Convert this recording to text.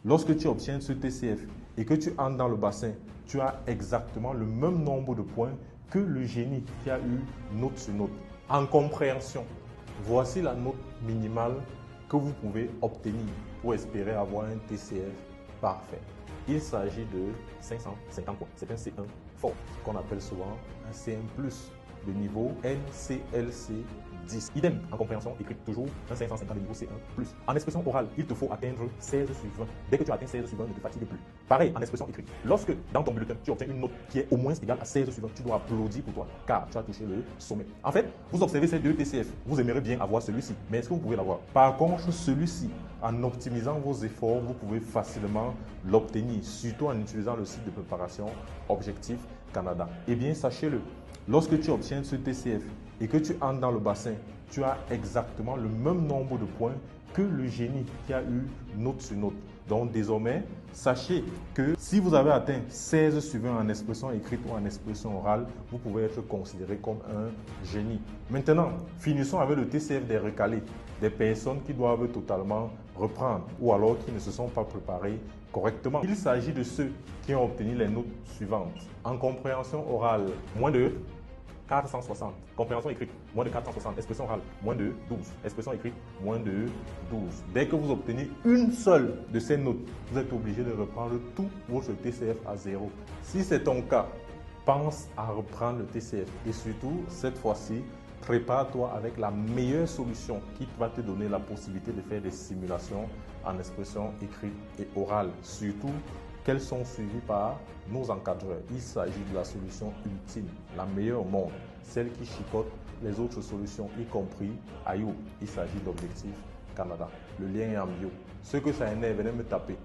Lorsque tu obtiens ce TCF et que tu entres dans le bassin, tu as exactement le même nombre de points que le génie qui a eu note sur note. En compréhension, voici la note minimale que vous pouvez obtenir pour espérer avoir un TCF parfait. Il s'agit de 550 points. C'est un C1 fort qu'on appelle souvent un C1+, de niveau NCLC 10. Idem, en compréhension écrite, toujours un 550 de niveau C1+. En expression orale, il te faut atteindre 16 sur 20. Dès que tu atteins 16 sur 20, ne te fatigue plus. Pareil, en expression écrite. Lorsque, dans ton bulletin, tu obtiens une note qui est au moins égale à 16 sur 20, tu dois applaudir pour toi, car tu as touché le sommet. En fait, vous observez ces deux TCF. Vous aimeriez bien avoir celui-ci, mais est-ce que vous pouvez l'avoir? Par contre, celui-ci, en optimisant vos efforts, vous pouvez facilement l'obtenir, surtout en utilisant le site de préparation Objectif Canada. Eh bien, sachez-le, lorsque tu obtiens ce TCF et que tu entres dans le bassin, tu as exactement le même nombre de points que le génie qui a eu note sur note. Donc désormais, sachez que si vous avez atteint 16 sur 20 en expression écrite ou en expression orale, vous pouvez être considéré comme un génie. Maintenant, finissons avec le TCF des recalés, des personnes qui doivent totalement reprendre ou alors qui ne se sont pas préparées correctement. Il s'agit de ceux qui ont obtenu les notes suivantes. En compréhension orale, moins de 460. Compréhension écrite, moins de 460. Expression orale, moins de 12. Expression écrite, moins de 12. Dès que vous obtenez une seule de ces notes, vous êtes obligé de reprendre tout votre TCF à zéro. Si c'est ton cas, pense à reprendre le TCF. Et surtout, cette fois-ci, prépare-toi avec la meilleure solution qui va te donner la possibilité de faire des simulations en expression écrite et orale. Surtout, qu'elles sont suivies par nos encadreurs. Il s'agit de la solution ultime, la meilleure au monde, celle qui chicote les autres solutions, y compris IO. Il s'agit d'Objectif Canada. Le lien est en bio. Ceux que ça énerve, venez me taper.